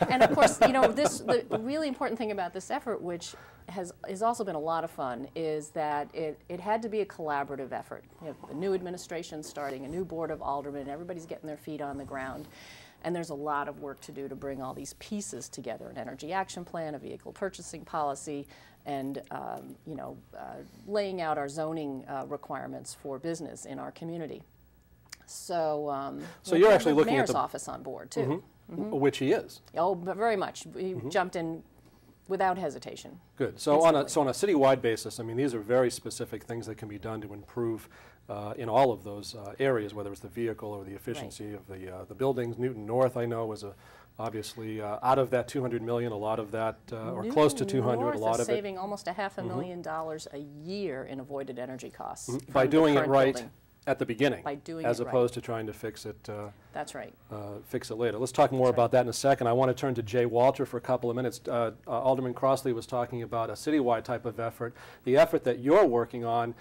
And of course, you know, the really important thing about this effort, which has also been a lot of fun, is that it had to be a collaborative effort. You know, the new administration starting, a new board of aldermen, everybody's getting their feet on the ground. And there's a lot of work to do to bring all these pieces together: an energy action plan, a vehicle purchasing policy, and you know, laying out our zoning requirements for business in our community. So, so you're actually looking at the mayor's at the office on board too, which he is. Oh, but very much. He jumped in without hesitation. Good. So on a citywide basis, I mean, these are very specific things that can be done to improve in all of those areas, whether it's the vehicle or the efficiency of the buildings. Newton North, I know, was obviously out of that 200 million, a lot of that, or close to 200, North a lot is of saving almost a $500,000 a year in avoided energy costs by doing it right building. At the beginning, by doing as it opposed right. to trying to fix it. That's right. Fix it later. Let's talk more about that in a second. I want to turn to Jay Walter for a couple of minutes. Alderman Crossley was talking about a citywide type of effort. The effort that you're working on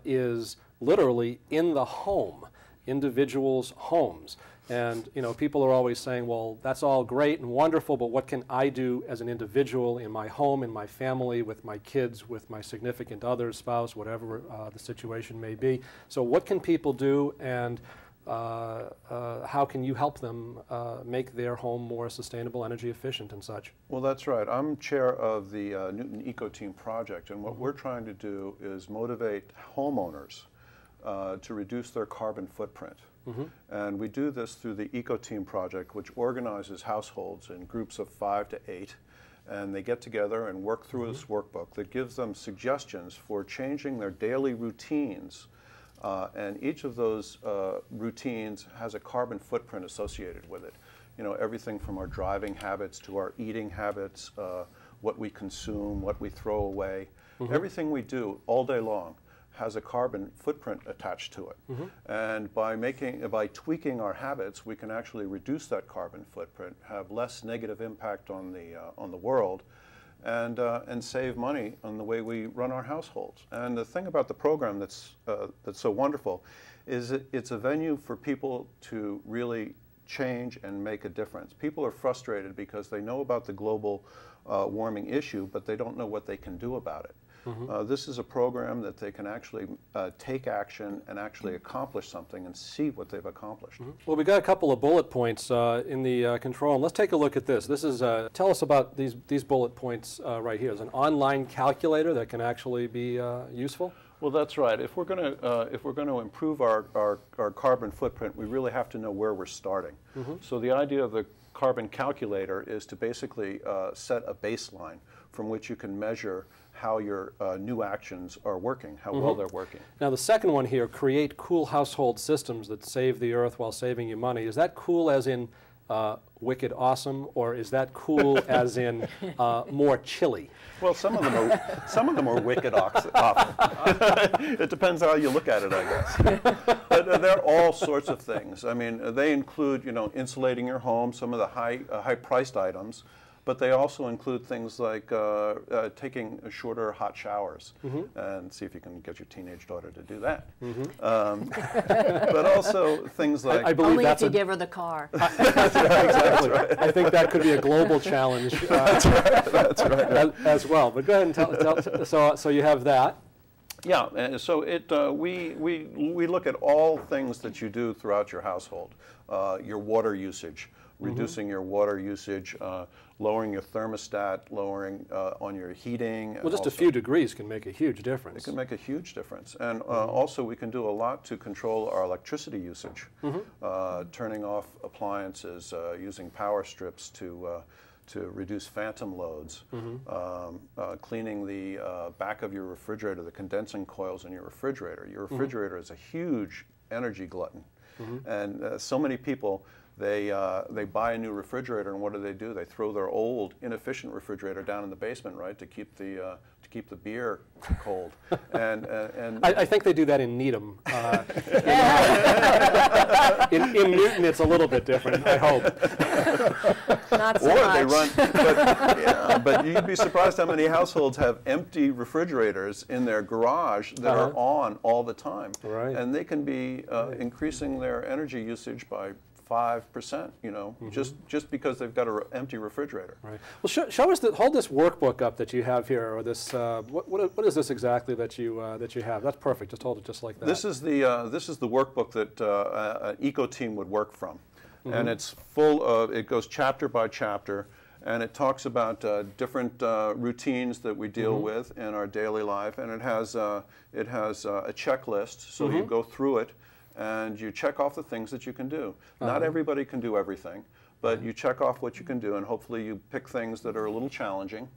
is literally in the home, individuals' homes. And, you know, people are always saying, well, that's all great and wonderful, but what can I do as an individual in my home, in my family, with my kids, with my significant other, spouse, whatever the situation may be? So what can people do, and how can you help them make their home more sustainable, energy efficient and such? Well, that's right. I'm chair of the Newton Eco Team project, and what we're trying to do is motivate homeowners to reduce their carbon footprint. And we do this through the Eco Team project, which organizes households in groups of 5 to 8, and they get together and work through this workbook that gives them suggestions for changing their daily routines. And each of those routines has a carbon footprint associated with it. You know, everything from our driving habits to our eating habits, what we consume, what we throw away. Everything we do all day long has a carbon footprint attached to it. And by tweaking our habits, we can actually reduce that carbon footprint, have less negative impact on the world, and save money on the way we run our households. And the thing about the program that's so wonderful is it's a venue for people to really change and make a difference. People are frustrated because they know about the global warming issue, but they don't know what they can do about it. This is a program that they can actually take action and actually accomplish something and see what they've accomplished. Well, we got a couple of bullet points in the control room. Let's take a look at this. This is, tell us about these bullet points right here. It's an online calculator that can actually be useful. Well, that's right. If we're going to improve our carbon footprint, we really have to know where we're starting. So the idea of the carbon calculator is to basically set a baseline from which you can measure how your new actions are working, how well they're working. Now the second one here, create cool household systems that save the earth while saving you money. Is that cool as in wicked awesome, or is that cool as in more chilly? Well, some of them are wicked awesome. It depends how you look at it, I guess. But they're all sorts of things. I mean, they include, you know, insulating your home, some of the high-priced items. But they also include things like taking shorter hot showers, and see if you can get your teenage daughter to do that. But also things like... I believe only that's if you give her the car. Exactly. Right. I think that could be a global challenge that's right. As well. But go ahead and tell so you have that. Yeah, and so we look at all things that you do throughout your household, your water usage, reducing your water usage, lowering your thermostat, lowering on your heating. Well, just a few degrees can make a huge difference. It can make a huge difference. And also we can do a lot to control our electricity usage, turning off appliances, using power strips to reduce phantom loads, cleaning the back of your refrigerator, the condensing coils in your refrigerator. Your refrigerator is a huge energy glutton. And so many people, they buy a new refrigerator, and what do? They throw their old, inefficient refrigerator down in the basement, right, to keep the beer cold. And I think they do that in Needham. In Newton, it's a little bit different, I hope. Not so much. They run, but you'd be surprised how many households have empty refrigerators in their garage that are on all the time. Right. And they can be increasing their energy usage by 5%, you know, just because they've got an empty refrigerator. Right. Well, show us hold this workbook up that you have here, or this. What is this exactly that you have? That's perfect. Just hold it just like that. This is the workbook that an eco team would work from, and it's full of. It goes chapter by chapter. And it talks about different routines that we deal with in our daily life, and it has a checklist. So you go through it, and you check off the things that you can do. Not everybody can do everything, but you check off what you can do, and hopefully you pick things that are a little challenging.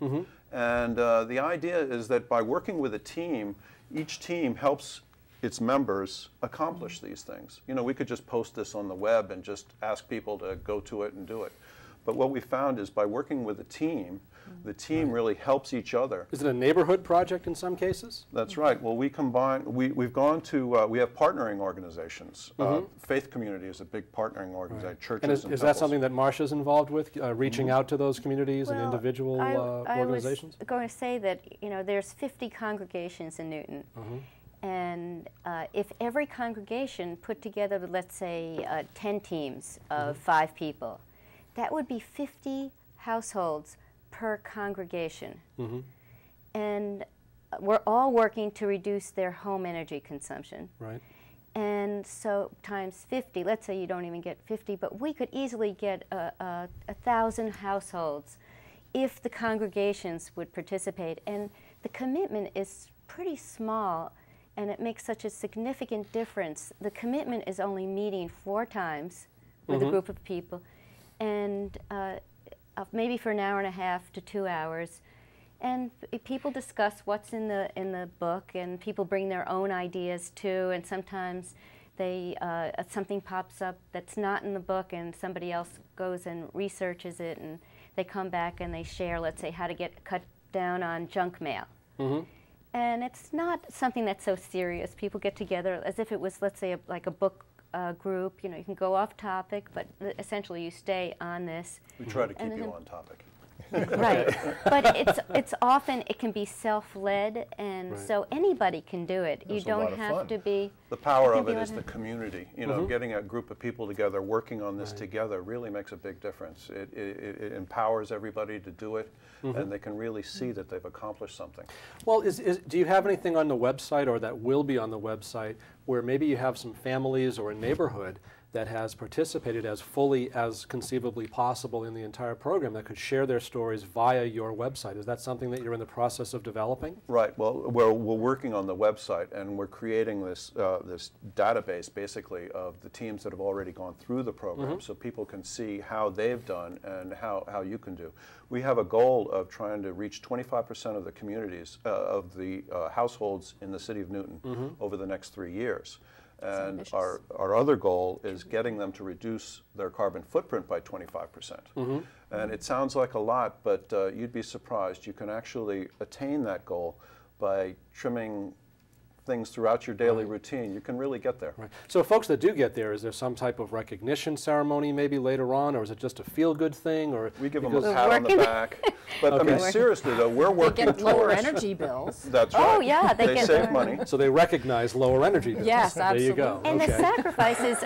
And the idea is that by working with a team, each team helps its members accomplish these things. You know, we could just post this on the web and just ask people to go to it and do it. But what we found is by working with a team, the team really helps each other. Is it a neighborhood project in some cases? That's right. Well, we combine, we've gone to, we have partnering organizations. Faith Community is a big partnering organization, churches and is that something that Marcia's involved with, reaching out to those communities and individual organizations? I was going to say that, you know, there's 50 congregations in Newton. And if every congregation put together, let's say, 10 teams of 5 people, that would be 50 households per congregation. And we're all working to reduce their home energy consumption. Right. And so times 50, let's say you don't even get 50, but we could easily get 1,000 households if the congregations would participate. And the commitment is pretty small, and it makes such a significant difference. The commitment is only meeting 4 times with a group of people, and maybe for an hour and a half to 2 hours, and people discuss what's in the book, and people bring their own ideas too, and sometimes they something pops up that's not in the book, and somebody else goes and researches it, and they come back and they share, let's say, how to cut down on junk mail. And it's not something that's so serious. People get together as if it was, let's say, like a book group. You know, you can go off topic, but essentially you stay on this. We try to keep you on topic. Right, but it's often, it can be self-led, and so anybody can do it. You don't have to be. The power of it is the community. You know, getting a group of people together, working on this together, really makes a big difference. It empowers everybody to do it, and they can really see that they've accomplished something. Well, do you have anything on the website, or that will be on the website, where maybe you have some families or a neighborhood that has participated as fully as conceivably possible in the entire program that could share their stories via your website? Is that something that you're in the process of developing? Right. Well, we're working on the website, and we're creating this this database, basically, of the teams that have already gone through the program, so people can see how they've done and how you can do. We have a goal of trying to reach 25% of the communities, of the households in the city of Newton over the next 3 years. And our other goal is getting them to reduce their carbon footprint by 25%. And it sounds like a lot, but you'd be surprised. You can actually attain that goal by trimming things throughout your daily routine. You can really get there. Right. So folks that do get there, is there some type of recognition ceremony maybe later on, or is it just a feel-good thing? Or we give them a pat on the back. But I mean, seriously though, we're working towards... They get lower energy bills. That's right. Oh yeah, they get save money. So they recognize lower energy bills. Yes, absolutely. There you go. And the sacrifices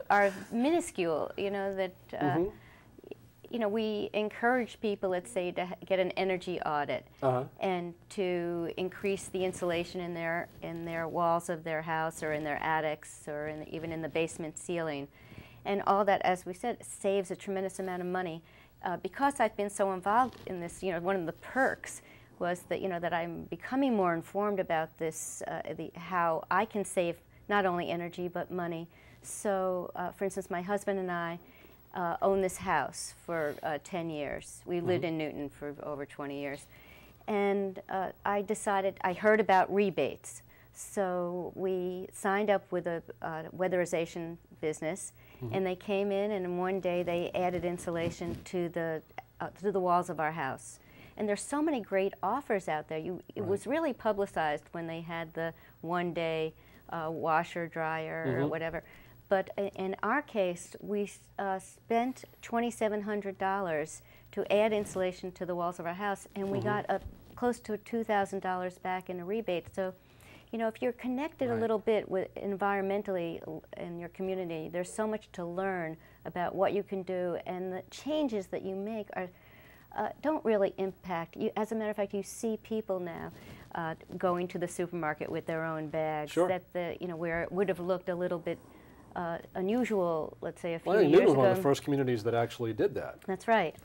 are minuscule. You know that. You know, we encourage people, let's say, to get an energy audit and to increase the insulation in their walls of their house, or in their attics, or even in the basement ceiling. And all that, as we said, saves a tremendous amount of money. Because I've been so involved in this, you know, one of the perks was that, you know, that I'm becoming more informed about this, how I can save not only energy but money. So, for instance, my husband and I own this house for 10 years. We lived in Newton for over 20 years. And I decided, I heard about rebates. So we signed up with a weatherization business, and they came in, and in one day they added insulation to the walls of our house. And there's so many great offers out there. It was really publicized when they had the one-day washer, dryer, or whatever. But in our case, we spent $2,700 to add insulation to the walls of our house, and we got close to $2,000 back in a rebate. So, you know, if you're connected a little bit with environmentally in your community, there's so much to learn about what you can do, and the changes that you make are don't really impact you. As a matter of fact, you see people now going to the supermarket with their own bags. Sure. That you know, where it would have looked a little bit unusual, let's say a few Well, years Newton ago. was one of the first communities that actually did that. That's right.